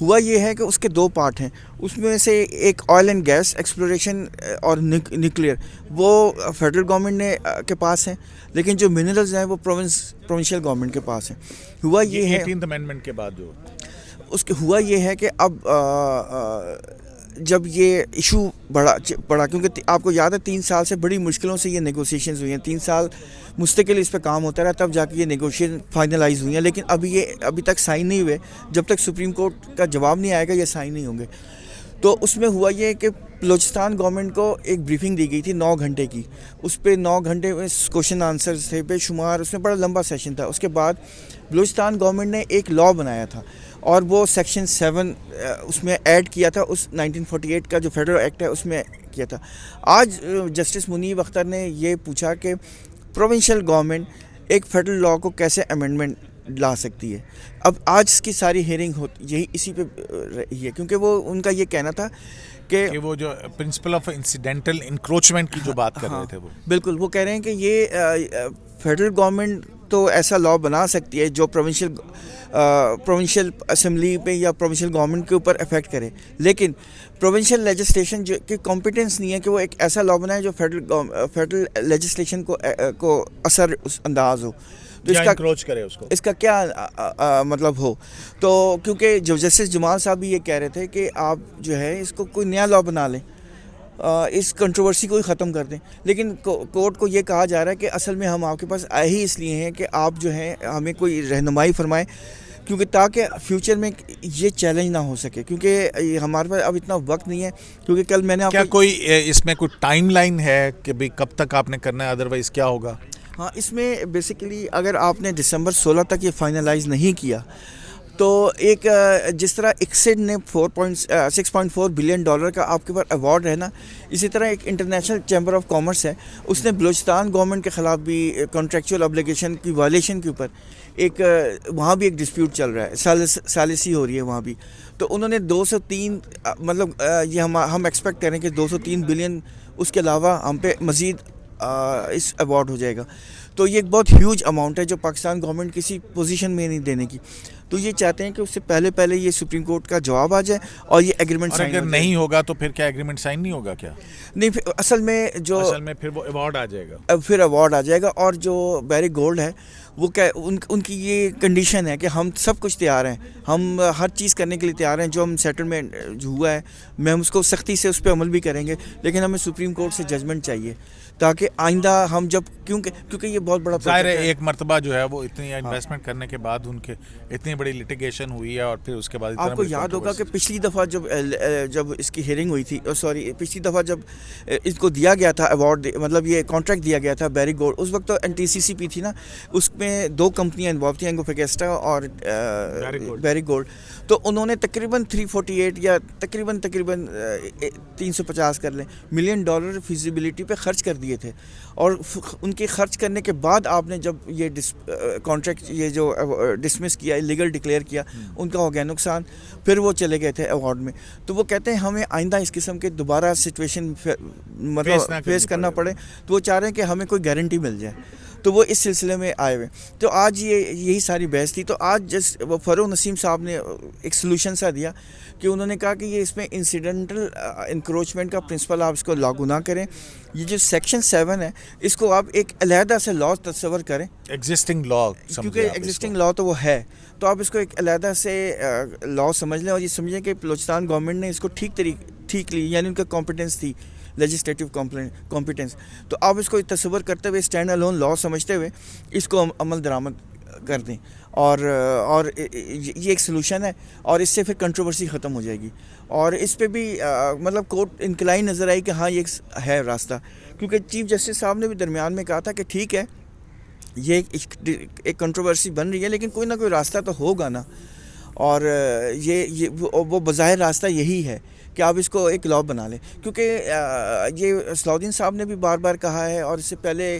ہوا یہ ہے کہ اس کے دو پارٹ ہیں. اس میں سے ایک آئل اینڈ گیس ایکسپلوریشن اور نیوکلیئر وہ فیڈرل گورنمنٹ نے کے پاس ہیں, لیکن جو منرلز ہیں وہ پروونشل گورنمنٹ کے پاس ہیں. ہوا یہ ہے 18th امینڈمنٹ کے بعد جو اس کے ہوا یہ ہے کہ اب جب یہ ایشو بڑھا کیونکہ آپ کو یاد ہے 3 سال سے بڑی مشکلوں سے یہ نیگوسیشنز ہوئی ہیں, 3 سال مستقل اس پہ کام ہوتا رہا, تب جا کے یہ نیگوشیشن فائنلائز ہوئی ہیں, لیکن ابھی تک سائن نہیں ہوئے. جب تک سپریم کورٹ کا جواب نہیں آئے گا یہ سائن نہیں ہوں گے. تو اس میں ہوا یہ کہ بلوچستان گورنمنٹ کو ایک بریفنگ دی گئی تھی 9 گھنٹے کی. اس پہ 9 گھنٹے میں کوشچن آنسرز تھے بے شمار, اس میں بڑا لمبا سیشن تھا. اس کے بعد بلوچستان گورنمنٹ نے ایک لاء بنایا تھا اور وہ سیکشن 7 اس میں ایڈ کیا تھا, اس 1948 کا جو فیڈرل ایکٹ ہے اس میں کیا تھا. آج جسٹس منیب اختر نے یہ پوچھا کہ پروونشل گورنمنٹ ایک فیڈرل لاء کو کیسے امینڈمنٹ لا سکتی ہے. اب آج کی ساری ہیئرنگ یہی اسی پہ رہی ہے, کیونکہ وہ ان کا یہ کہنا تھا کہ وہ جو پرنسپل آف انسیڈنٹل انکروچمنٹ کی جو بات کر رہے تھے وہ بالکل وہ کہہ رہے ہیں کہ یہ فیڈرل گورنمنٹ تو ایسا لاء بنا سکتی ہے جو پروونشل اسمبلی پہ یا پروونشل گورنمنٹ کے اوپر افیکٹ کرے, لیکن پروونشل لیجسلیشن جو کہ کمپیٹنس نہیں ہے کہ وہ ایک ایسا لاء بنائے جو فیڈرل لیجسلیشن کو اثر انداز ہو. تو اس کا کیا مطلب ہو. تو کیونکہ جو جسٹس جمال صاحب بھی یہ کہہ رہے تھے کہ آپ جو ہے اس کو کوئی نیا لاء بنا لیں, اس کنٹروورسی کو ہی ختم کر دیں, لیکن کورٹ کو یہ کہا جا رہا ہے کہ اصل میں ہم آپ کے پاس آئے ہی اس لیے ہیں کہ آپ جو ہیں ہمیں کوئی رہنمائی فرمائیں, کیونکہ تاکہ فیوچر میں یہ چیلنج نہ ہو سکے, کیونکہ ہمارے پاس اب اتنا وقت نہیں ہے. کیونکہ کل میں نے کیا کوئی اس میں کوئی ٹائم لائن ہے کہ بھئی کب تک آپ نے کرنا ہے, ادروائز کیا ہوگا؟ ہاں, اس میں بیسیکلی اگر آپ نے دسمبر 16 تک یہ فائنلائز نہیں کیا تو ایک جس طرح ایکسڈ نے $6.4 بلین کا آپ کے اوپر ایوارڈ ہے نا, اسی طرح ایک انٹرنیشنل چیمبر آف کامرس ہے, اس نے بلوچستان گورنمنٹ کے خلاف بھی کانٹریکچوئل ابلیگیشن کی وائلیشن کے اوپر ایک وہاں بھی ایک ڈسپیوٹ چل رہا ہے, سالسی ہو رہی ہے وہاں بھی. تو انہوں نے 203 مطلب یہ ہم ایکسپیکٹ کریں کہ 203 بلین اس کے علاوہ ہم پہ مزید اس ایوارڈ ہو جائے گا. تو یہ ایک بہت ہیوج اماؤنٹ ہے جو پاکستان گورنمنٹ کسی پوزیشن میں نہیں دینے کی. تو یہ چاہتے ہیں کہ اس سے پہلے یہ سپریم کورٹ کا جواب آ جائے اور یہ ایگریمنٹ سائن. اگر نہیں ہوگا تو پھر کیا ایگریمنٹ سائن نہیں ہوگا کیا؟ نہیں, اصل میں پھر وہ ایوارڈ آ جائے گا. پھر ایوارڈ آ جائے گا. اور جو بیری گولڈ ہے وہ ان کی یہ کنڈیشن ہے کہ ہم سب کچھ تیار ہیں, ہم ہر چیز کرنے کے لیے تیار ہیں, جو ہم سیٹلمنٹ جو ہوا ہے میں ہم اس کو سختی سے اس پہ عمل بھی کریں گے, لیکن ہمیں سپریم کورٹ سے ججمنٹ چاہیے تاکہ آئندہ ہم جب کیونکہ یہ بہت بڑا ظاہر ہے ایک مرتبہ جو ہے وہ اتنی انویسٹمنٹ کرنے کے بعد ان کے اتنی بڑی لٹیگیشن ہوئی ہے, اور پھر اس کے بعد آپ کو یاد ہوگا کہ پچھلی دفعہ جب اس کی ہیئرنگ ہوئی تھی, پچھلی دفعہ جب اس کو دیا گیا تھا ایوارڈ, مطلب یہ کانٹریکٹ دیا گیا تھا بیری گولڈ, اس وقت تو NTCCP تھی نا, اس میں 2 کمپنیاں انوالو تھیں, اینگو فیگسٹا اور بیری گولڈ. تو انہوں نے تقریباً 348 یا تقریباً 350 کر لیں $ملین فیزیبلٹی پہ خرچ کر دیے تھے, اور ان کے خرچ کرنے کے بعد آپ نے جب یہ کانٹریکٹ یہ جو ڈسمس کیا, لیگل ڈکلیئر کیا, ان کا ہو گیا نقصان, پھر وہ چلے گئے تھے ایوارڈ میں. تو وہ کہتے ہیں ہمیں آئندہ اس قسم کے دوبارہ سچویشن مطلب فیس کرنا پڑے, تو وہ چاہ رہے ہیں کہ ہمیں کوئی گارنٹی مل جائے. تو وہ اس سلسلے میں آئے ہوئے. تو آج یہی ساری بحث تھی. تو آج وہ فروغ نسیم صاحب نے ایک سلوشن سا دیا کہ انہوں نے کہا کہ یہ اس میں انسیڈنٹل انکروچمنٹ کا پرنسپل آپ اس کو لاگو نہ کریں, یہ جو سیکشن 7 ہے اس کو آپ ایک علیحدہ سے لا تصور کریں, ایگزسٹنگ لا, کیونکہ ایگزسٹنگ لا تو وہ ہے, تو آپ اس کو ایک علیحدہ سے لا سمجھ لیں, اور یہ سمجھیں کہ بلوچستان گورنمنٹ نے اس کو ٹھیک لی, یعنی ان کا کمپیٹنس تھی, لیجسلیٹو کمپیٹنس. تو آپ اس کو تصور کرتے ہوئے اسٹینڈ الون لا سمجھتے ہوئے اس کو عمل درآمد کر دیں, اور یہ ایک سلوشن ہے, اور اس سے پھر کنٹروورسی ختم ہو جائے گی. اور اس پہ بھی مطلب کورٹ انکلائن نظر آئی کہ ہاں یہ ہے راستہ, کیونکہ چیف جسٹس صاحب نے بھی درمیان میں کہا تھا کہ ٹھیک ہے یہ ایک کنٹروورسی بن رہی ہے, لیکن کوئی نہ کوئی راستہ تو ہوگا نا. اور یہ وہ بظاہر راستہ یہی ہے کہ آپ اس کو ایک لا بنا لیں, کیونکہ یہ صلاح الدین صاحب نے بھی بار بار کہا ہے, اور اس سے پہلے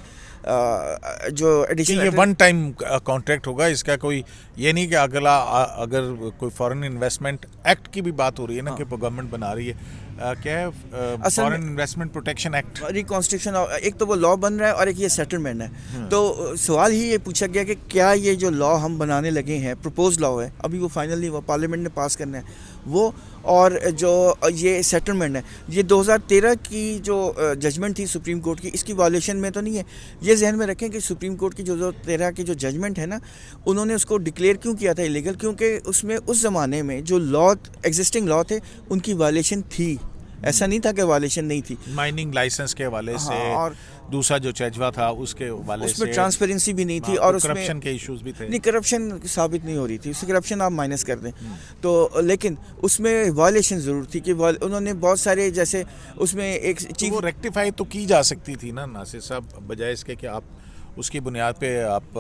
جو ایڈیشنل یہ ون ٹائم کانٹریکٹ ہوگا, اس کا کوئی یہ نہیں کہ اگر کوئی فارن انویسٹمنٹ ایکٹ کی بھی بات ہو رہی ہے نا کہ گورنمنٹ بنا رہی ہے, کیا ہے اصل میں- foreign investment protection act. Reconstruction ایک تو وہ لا بن رہا ہے اور ایک یہ سیٹلمنٹ ہے. تو سوال ہی یہ پوچھا گیا کہ کیا یہ جو لا ہم بنانے لگے ہیں پروپوز لا ہے, ابھی وہ فائنل نہیں ہوا, پارلیمنٹ نے پاس کرنا ہے وہ, اور جو یہ سیٹلمنٹ ہے یہ 2013 کی جو ججمنٹ تھی سپریم کورٹ کی, اس کی وائلیشن میں تو نہیں ہے. یہ ذہن میں رکھیں کہ سپریم کورٹ کی جو 2013 کی جو ججمنٹ ہے نا, انہوں نے اس کو ڈکلیئر کیوں کیا تھا ایلیگل, کیونکہ اس میں اس زمانے میں جو لا ایگزسٹنگ لا تھے ان کی وائلیشن تھی, ایسا نہیں تھا کہ وائلیشن نہیں تھی. مائننگ لائسنس کے حوالے سے, اور دوسرا جو چیجوا تھا اس کے حوالے سے, اس میں ٹرانسپیرنسی بھی نہیں تھی, اور اس میں کرپشن کے ایشوز بھی تھے. نہیں, کرپشن ثابت نہیں ہو رہی تھی, اس سے کرپشن آپ مائنس کر دیں تو, لیکن اس میں وائلیشن ضرور تھی کہ انہوں نے بہت سارے, جیسے اس میں ایک چیف, وہ ریکٹیفائی تو کی جا سکتی تھی نا ناصر صاحب, بجائے اس کے کہ آپ اس کی بنیاد پہ آپ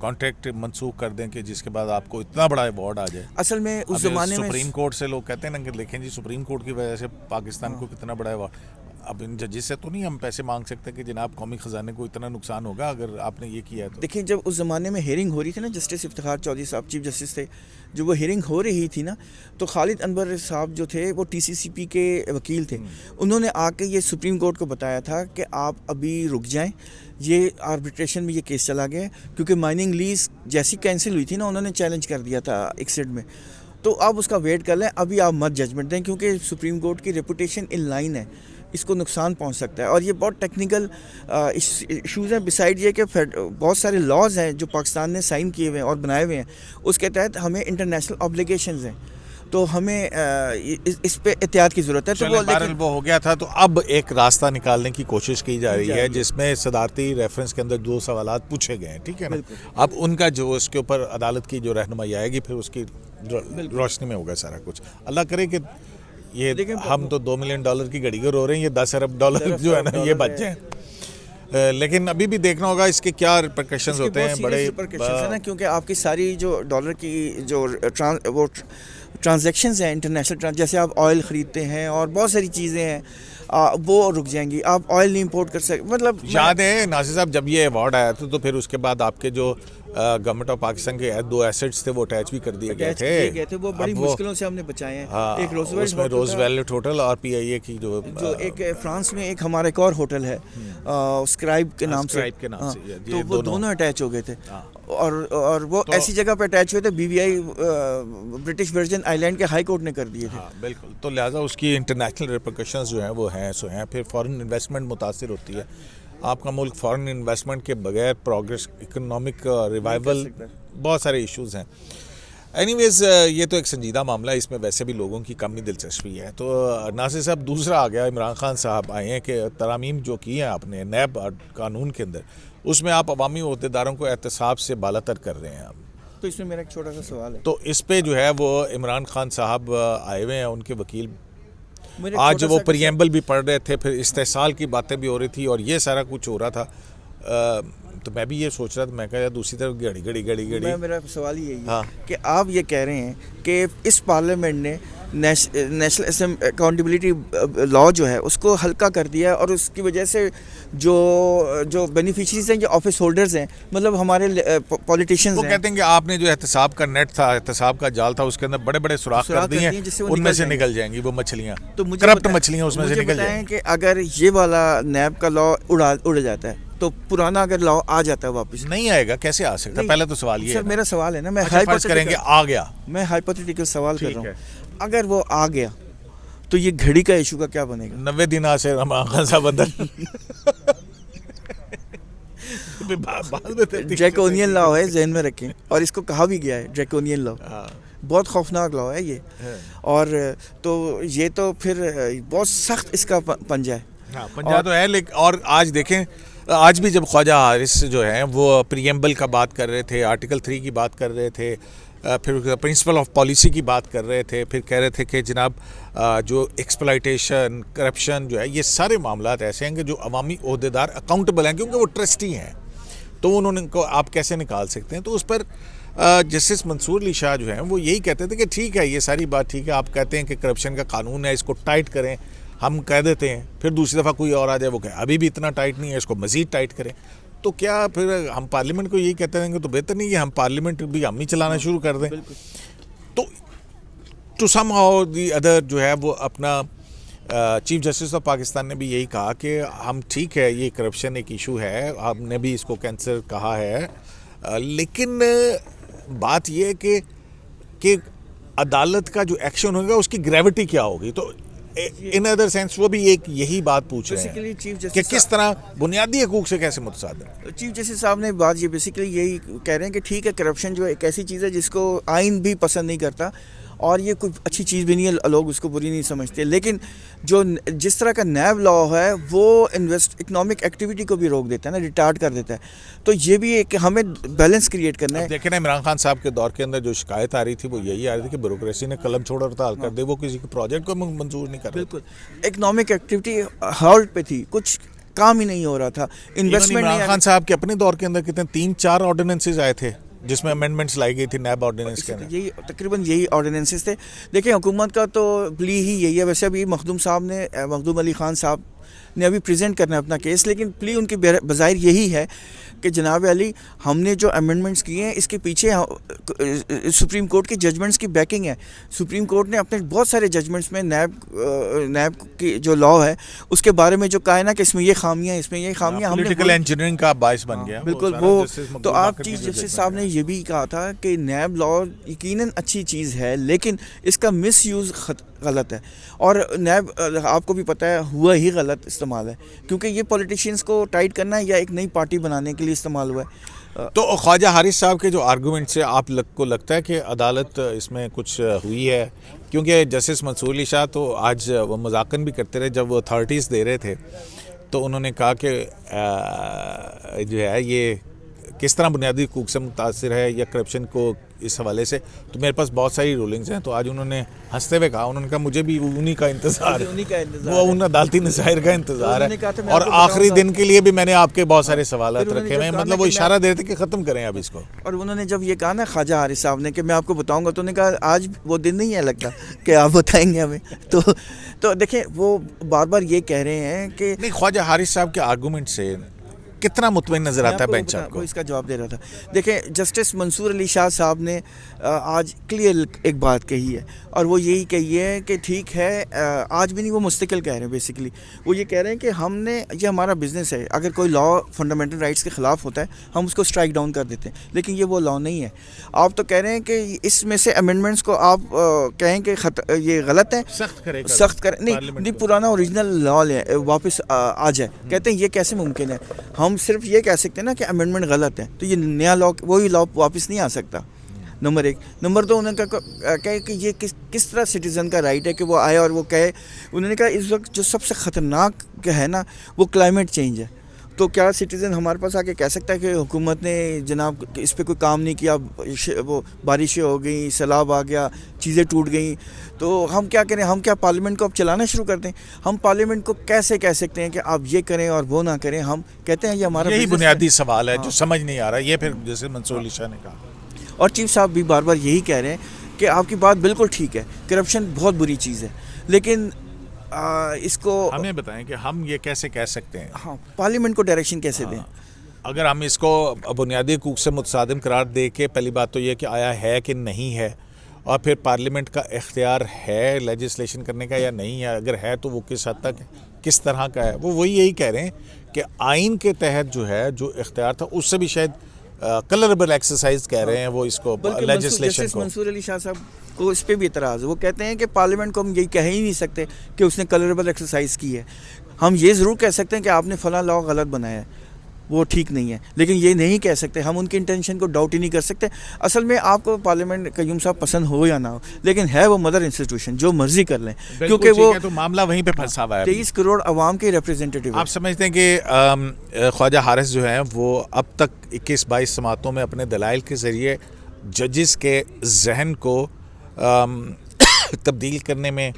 کانٹریکٹ منسوخ کر دیں کہ جس کے بعد آپ کو اتنا بڑا ایوارڈ آ جائے. اصل میں اس زمانے میں سپریم کورٹ سے لوگ کہتے ہیں نا کہ دیکھیں جی سپریم کورٹ کی وجہ سے پاکستان کو کتنا بڑا ایوارڈ. اب ان ججز سے تو نہیں ہم پیسے مانگ سکتے کہ جناب قومی خزانے کو اتنا نقصان ہوگا اگر آپ نے یہ کیا ہے تو. دیکھیں جب اس زمانے میں ہیئرنگ ہو رہی تھی نا, جسٹس افتخار چودھری صاحب چیف جسٹس تھے, جو وہ ہیئرنگ ہو رہی تھی نا, تو خالد انور صاحب جو تھے وہ ٹی سی سی پی کے وکیل تھے, انہوں نے آ کے یہ سپریم کورٹ کو بتایا تھا کہ آپ ابھی رک جائیں, یہ آربیٹریشن میں یہ کیس چلا گیا ہے, کیونکہ مائننگ لیز جیسی کینسل ہوئی تھی نا, انہوں نے چیلنج کر دیا تھا ایکسڈ میں, تو آپ اس کا ویٹ کر لیں, ابھی آپ مت ججمنٹ دیں, کیونکہ سپریم کورٹ کی ریپوٹیشن ان لائن ہے, اس کو نقصان پہنچ سکتا ہے. اور یہ بہت ٹیکنیکل ایشوز ہیں, بسائڈ یہ کہ بہت سارے لاز ہیں جو پاکستان نے سائن کیے ہوئے ہیں اور بنائے ہوئے ہیں, اس کے تحت ہمیں انٹرنیشنل آبلیگیشنز ہیں, تو ہمیں اس پہ احتیاط کی ضرورت ہے. تو وہ ہو گیا تھا, تو اب ایک راستہ نکالنے کی کوشش کی جا رہی ہے جس میں صدارتی ریفرنس کے اندر 2 سوالات پوچھے گئے ہیں, ٹھیک ہے نا. اب ان کا جو اس کے اوپر عدالت کی جو رہنمائی آئے گی, پھر اس کی روشنی میں ہوگا سارا کچھ. اللہ کرے کہ یہ ہم تو $2 ملین کی گھڑی گر ہو رہے ہیں, یہ $10 ارب جو ہے نا یہ بچ جائیں, لیکن ابھی بھی دیکھنا ہوگا اس کے کیا ریپرکشنز ہوتے ہیں, بڑے ریپرکشنز ہیں نا, کیونکہ آپ کی ساری جو ڈالر کی جو وہ ٹرانزیکشنز ہیں انٹرنیشنل, جیسے آپ آئل خریدتے ہیں اور بہت ساری چیزیں ہیں, وہ رک جائیں گی, آپ آئل نہیں امپورٹ کر سکتے. مطلب یاد ہے ناصر صاحب جب یہ ایوارڈ آیا تھا تو پھر اس کے بعد آپ کے جو گورنمنٹ آف پاکستان کے 2 ایسٹس تھے وہ اٹیچ بھی کر دیے گئے تھے, وہ بڑی مشکلوں سے ہم نے بچائے ہیں. ایک روز ویلٹ ہوٹل اور پی آئی اے کی جو ایک فرانس میں ایک ہمارا ایک اور ہوٹل ہے اسکرائب کے نام سے, تو وہ دونوں اٹیچ ہو گئے تھے, اور وہ ایسی جگہ پہ اٹیچ ہوئے تھے, B V I British Virgin Island کے ہائی کورٹ نے کر دیے تھے. بالکل, تو لہٰذا اس کی انٹرنیشنل ریپرکشنز جو ہیں وہ ہیں سو ہیں. پھر فارن انویسٹمنٹ متاثر ہوتی ہے, آپ کا ملک فارن انویسٹمنٹ کے بغیر پروگریس, اکنامک ریوائول, بہت سارے ایشوز ہیں. اینی ویز یہ تو ایک سنجیدہ معاملہ ہے, اس میں ویسے بھی لوگوں کی کمی دلچسپی ہے. تو ناصر صاحب دوسرا آ گیا, عمران خان صاحب آئے ہیں کہ ترامیم جو کی ہیں آپ نے نیب قانون کے اندر, اس میں آپ عوامی عہدیداروں کو احتساب سے بالا تر کر رہے ہیں آپ. تو اس میں میرا ایک چھوٹا سا سوال ہے, تو اس پہ جو ہے وہ عمران خان صاحب آئے ہوئے ہیں, ان کے وکیل آج وہ پریمبل بھی پڑھ رہے تھے, پھر استحصال کی باتیں بھی ہو رہی تھی اور یہ سارا کچھ ہو رہا تھا. تو میں بھی یہ سوچ رہا تھا, میں کہا دوسری طرف گھڑی. میرا سوال یہی ہے کہ آپ یہ کہہ رہے ہیں کہ اس پارلیمنٹ نے نیشنل اکاؤنٹیبلٹی لا جو ہے اس کو ہلکا کر دیا ہے, اور اس کی وجہ سے جو بینیفیشریز ہیں, جو آفس ہولڈرز ہیں, مطلب ہمارے پولیٹیشینز ہیں, وہ کہتے ہیں کہ آپ نے جو احتساب کا نیٹ تھا, احتساب کا جال تھا, اس کے اندر بڑے بڑے سوراخ کر دیے ہیں, ان میں سے نکل جائیں گی وہ مچھلیاں, کرپٹ مچھلیاں اس میں سے نکل جائیں گی. کہ اگر یہ والا نیب کا لا اڑ جاتا ہے تو پرانا اگر لا آ جاتا ہے واپس, نہیں آئے گا, کیسے آ سکتا ہے؟ پہلے تو سوال یہ ہے. میرا سوال ہے نا, میں فرض کریں گے آ گیا, میں ہائپوتھیٹیکل سوال کر رہا ہوں, اگر وہ آ گیا تو یہ گھڑی کا ایشو کا کیا بنے گا؟ 90 دن سے عمران خان صاحب اندر ڈریکونین لا ہے, ذہن میں رکھیں, اور اس کو کہا بھی گیا ہے ڈریکونین لا, بہت خوفناک لا ہے یہ, اور تو یہ تو پھر بہت سخت اس کا پنجہ ہے. پنجہ تو ہے, لیکن اور آج دیکھیں, آج بھی جب خواجہ حارث جو ہیں وہ پریمبل کا بات کر رہے تھے, آرٹیکل 3 کی بات کر رہے تھے, پھر پرنسپل آف پالیسی کی بات کر رہے تھے, پھر کہہ رہے تھے کہ جناب جو ایکسپلائٹیشن, کرپشن جو ہے, یہ سارے معاملات ایسے ہیں کہ جو عوامی عہدیدار اکاؤنٹیبل ہیں کیونکہ وہ ٹرسٹی ہیں, تو انہوں نے کو آپ کیسے نکال سکتے ہیں. تو اس پر جسٹس منصور علی شاہ جو ہیں وہ یہی کہتے تھے کہ ٹھیک ہے, یہ ساری بات ٹھیک ہے, آپ کہتے ہیں کہ کرپشن کا قانون ہے, اس کو ٹائٹ کریں, ہم کہہ دیتے ہیں, پھر دوسری دفعہ کوئی اور آ جائے وہ کہ ابھی بھی اتنا ٹائٹ نہیں ہے, اس کو مزید ٹائٹ کریں. تو کیا پھر ہم پارلیمنٹ کو یہی کہتے رہیں گے تو بہتر نہیں ہے ہم پارلیمنٹ بھی ہم ہی چلانا شروع کر دیں. تو to somehow the other جو ہے وہ اپنا چیف جسٹس آف پاکستان نے بھی یہی کہا کہ ہم ٹھیک ہے یہ کرپشن ایک ایشو ہے, ہم نے بھی اس کو کینسر کہا ہے, لیکن بات یہ ہے کہ عدالت کا جو ایکشن ہوگا اس کی گریوٹی کیا ہوگی. تو ان ادر سینس وہ بھی ایک یہی بات پوچھ رہے ہیں کہ کس طرح بنیادی حقوق سے کیسے متصادم. چیف جسٹس صاحب نے بات یہ بیسیکلی یہی کہہ رہے ہیں کہ ٹھیک ہے کرپشن جو ایک ایسی چیز ہے جس کو آئین بھی پسند نہیں کرتا اور یہ کوئی اچھی چیز بھی نہیں ہے, لوگ اس کو بری نہیں سمجھتے, لیکن جو جس طرح کا نیب لا ہے وہ اکنامک ایکٹیویٹی کو بھی روک دیتا ہے نا, ریٹارڈ کر دیتا ہے. تو یہ بھی ایک ہمیں بیلنس کریٹ کرنا ہے. دیکھیں نا عمران خان صاحب کے دور کے اندر جو شکایت آ رہی تھی وہ یہی آ رہی تھی کہ بیوروکریسی نے قلم چھوڑ ہڑتال کر دے, وہ کسی کے پروجیکٹ کو منظور نہیں کر رہے. بالکل اکنامک ایکٹیویٹی ہالٹ پہ تھی, کچھ کام ہی نہیں ہو رہا تھا, انویسٹمنٹ. عمران خان صاحب کے اپنے دور کے اندر کتنے 3-4 آرڈیننسز آئے تھے جس میں امینڈمنٹس لائی گئی تھی نیب آرڈیننس کے اندر. یہی تقریباً یہی آرڈیننسز تھے. دیکھیں حکومت کا تو پلی ہی یہی ہے. ویسے ابھی مخدوم علی خان صاحب نے ابھی پریزنٹ کرنا ہے اپنا کیس, لیکن پلی ان کی بظاہر یہی ہے کہ جناب علی ہم نے جو امینڈمنٹس کیے ہیں اس کے پیچھے سپریم کورٹ کی ججمنٹس کی بیکنگ ہے. سپریم کورٹ نے اپنے بہت سارے ججمنٹس میں نیب کی جو لا ہے اس کے بارے میں جو کہا ہے نا کہ اس میں یہ خامیاں ہیں, اس میں یہ خامیاں, ہم نے پولیٹیکل انجینئرنگ کا باعث بن گیا. بالکل وہ تو آپ چیف جسٹس صاحب نے یہ بھی کہا تھا کہ نیب لا یقیناً اچھی چیز ہے لیکن اس کا مس یوز غلط ہے, اور نیب آپ کو بھی پتہ ہے ہوا ہی غلط استعمال ہے کیونکہ یہ پولیٹیشینز کو ٹائٹ کرنا ہے یا ایک نئی پارٹی بنانے کے لیے استعمال ہوا ہے. تو خواجہ حارث صاحب کے جو آرگومنٹ سے آپ کو لگتا ہے کہ عدالت اس میں کچھ ہوئی ہے؟ کیونکہ جسٹس منصور علی شاہ تو آج وہ مذاکرہ بھی کرتے رہے جب وہ اتھارٹیز دے رہے تھے, تو انہوں نے کہا کہ جو ہے یہ کس طرح بنیادی حقوق سے متاثر ہے یا کرپشن کو اس حوالے سے. تو میرے پاس بہت ساری رولنگز ہیں, تو آج انہوں نے ہنستے ہوئے کہا, انہوں نے کہا مجھے بھی انہی کا انتظار ہے, وہ ان عدالتی نظائر کا انتظار ہے, اور آخری دن کے لیے بھی میں نے آپ کے بہت سارے سوالات رکھے ہوئے ہیں. مطلب وہ اشارہ دے رہے تھے کہ ختم کریں اب اس کو. اور انہوں نے جب یہ کہا نا خواجہ حارث صاحب نے کہ میں آپ کو بتاؤں گا, تو انہوں نے کہا آج وہ دن نہیں ہے لگتا کہ آپ بتائیں گے ہمیں. تو دیکھیں وہ بار بار یہ کہہ رہے ہیں کہ نہیں, خواجہ حارث صاحب کے آرگومنٹ سے کتنا مطمئن نظر آتا ہے بینچ آپ کو؟ وہ اس کا جواب دے رہا تھا. دیکھیں جسٹس منصور علی شاہ صاحب نے آج کلیئر ایک بات کہی ہے, اور وہ یہی کہی ہے کہ ٹھیک ہے, آج بھی نہیں, وہ مستقل کہہ رہے ہیں. بیسیکلی وہ یہ کہہ رہے ہیں کہ ہم نے, یہ ہمارا بزنس ہے, اگر کوئی لا فنڈامنٹل رائٹس کے خلاف ہوتا ہے ہم اس کو اسٹرائک ڈاؤن کر دیتے ہیں, لیکن یہ وہ لا نہیں ہے. آپ تو کہہ رہے ہیں کہ اس میں سے امینڈمنٹس کو آپ کہیں کہ یہ غلط ہے, سخت کریں, نہیں پرانا اوریجنل لا واپس آ جائے. کہتے ہیں یہ کیسے ممکن ہے؟ ہم صرف یہ کہہ سکتے ہیں نا کہ امینڈمنٹ غلط ہے, تو یہ نیا لا, وہی لا واپس نہیں آ سکتا. نمبر 1. نمبر 2, انہوں نے کہا کہ یہ کس طرح سٹیزن کا رائٹ ہے کہ وہ آئے اور وہ کہے. انہوں نے کہا اس وقت جو سب سے خطرناک ہے نا وہ کلائمیٹ چینج ہے. تو کیا سٹیزن ہمارے پاس آ کے کہہ سکتا ہے کہ حکومت نے جناب اس پہ کوئی کام نہیں کیا, وہ بارشیں ہو گئیں, سیلاب آ گیا, چیزیں ٹوٹ گئیں, تو ہم کیا کریں؟ ہم کیا پارلیمنٹ کو اب چلانا شروع کر دیں؟ ہم پارلیمنٹ کو کیسے کہہ سکتے ہیں کہ آپ یہ کریں اور وہ نہ کریں؟ ہم کہتے ہیں یہ ہمارا یہی بنیادی سوال ہے جو سمجھ نہیں آ رہا. یہ پھر جیسے منصور علی شاہ نے کہا, اور چیف صاحب بھی بار بار یہی کہہ رہے ہیں کہ آپ کی بات بالکل ٹھیک ہے, کرپشن بہت بری چیز ہے, لیکن اس کو ہمیں بتائیں کہ ہم یہ کیسے کہہ سکتے ہیں؟ ہاں, پارلیمنٹ کو ڈائریکشن کیسے دیں؟ اگر ہم اس کو بنیادی حقوق سے متصادم قرار دے کے, پہلی بات تو یہ کہ آیا ہے کہ نہیں ہے, اور پھر پارلیمنٹ کا اختیار ہے لیجسلیشن کرنے کا یا نہیں ہے, اگر ہے تو وہ کس حد تک کس طرح کا ہے. وہ وہی یہی کہہ رہے ہیں کہ آئین کے تحت جو ہے جو اختیار تھا اس سے بھی شاید کلربل ایکسرسائز کہہ رہے ہیں وہ اس کو, لیجسلیشن کو. منصور علی شاہ صاحب کو اس پہ بھی اعتراض ہے. وہ کہتے ہیں کہ پارلیمنٹ کو ہم یہی کہہ ہی نہیں سکتے کہ اس نے کلربل ایکسرسائز کی ہے. ہم یہ ضرور کہہ سکتے ہیں کہ آپ نے فلاں لا غلط بنایا ہے, وہ ٹھیک نہیں ہے, لیکن یہ نہیں کہہ سکتے, ہم ان کی انٹینشن کو ڈاؤٹ ہی نہیں کر سکتے. اصل میں آپ کو پارلیمنٹ قیوم صاحب پسند ہو یا نہ ہو, لیکن ہے وہ مدر انسٹیٹیوشن, جو مرضی کر لیں, کیونکہ وہ تو معاملہ وہیں پہ پھنسا ہوا ہے. 23 کروڑ عوام کے ریپرزینٹیٹیو. آپ سمجھتے ہیں کہ خواجہ حارث جو ہیں وہ اب تک 21-22 سماعتوں میں اپنے دلائل کے ذریعے ججز کے ذہن کو تبدیل کرنے میں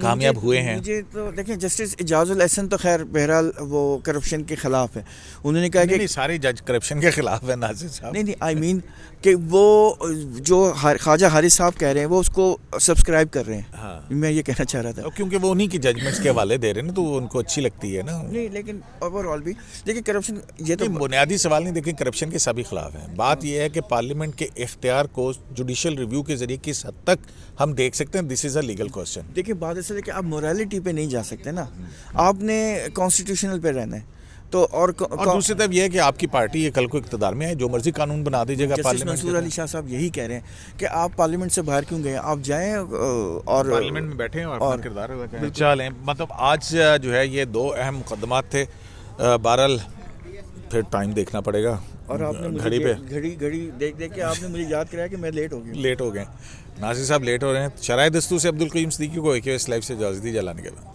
کامیاب ہوئے ہیں؟ مجھے تو دیکھیں جسٹس اعجاز الاحسن تو خیر بہرحال وہ کرپشن کے خلاف ہے. انہوں نے کہا کہ سارے جج کرپشن کے خلاف ہیں ناصر صاحب. نہیں آئی مین کہ وہ جو خواجہ حارث صاحب کہہ رہے ہیں وہ اس کو سبسکرائب کر رہے ہیں. ہاں, میں یہ کہنا چاہ رہا تھا کیونکہ وہ انہی کی ججمنٹس کے حوالے دے رہے ہیں نا, تو ان کو اچھی لگتی ہے نا. نہیں, لیکن اوور آل بھی دیکھیں کرپشن, یہ تو بنیادی سوال نہیں, دیکھیں کرپشن کے سبھی خلاف ہیں. بات یہ ہے کہ پارلیمنٹ کے اختیار کو جوڈیشل ریویو کے ذریعے کس حد تک ہم دیکھ سکتے ہیں. دس از اے لیگل کوسچن. دیکھیں بعد سلسلے کہ آپ مورالٹی پہ نہیں جا سکتے نا, آپ نے کانسٹیٹیوشنل پہ رہنا ہے. تو اور دوسری طرف یہ ہے کہ آپ کی پارٹی یہ کل کو اقتدار میں ہے, جو مرضی قانون بنا دیجیے گا. جسٹس منصور علی شاہ صاحب یہی کہہ رہے ہیں کہ آپ پارلیمنٹ سے باہر کیوں گئے, آپ جائیں اور پارلیمنٹ میں بیٹھیں اور اپنا کردار ادا کریں. چلیں, مطلب آج جو ہے یہ 2 اہم مقدمات تھے. بہرحال پھر ٹائم دیکھنا پڑے گا, اور آپ نے گھڑی پہ گھڑی دیکھ کے آپ نے مجھے یاد کرایا کہ میں لیٹ ہو گیا. ناصر صاحب لیٹ ہو رہے ہیں. شرائع دستور سے عبدالقیوم صدیقی کو AKS لائف سے اجازت دی جلانے کے بعد.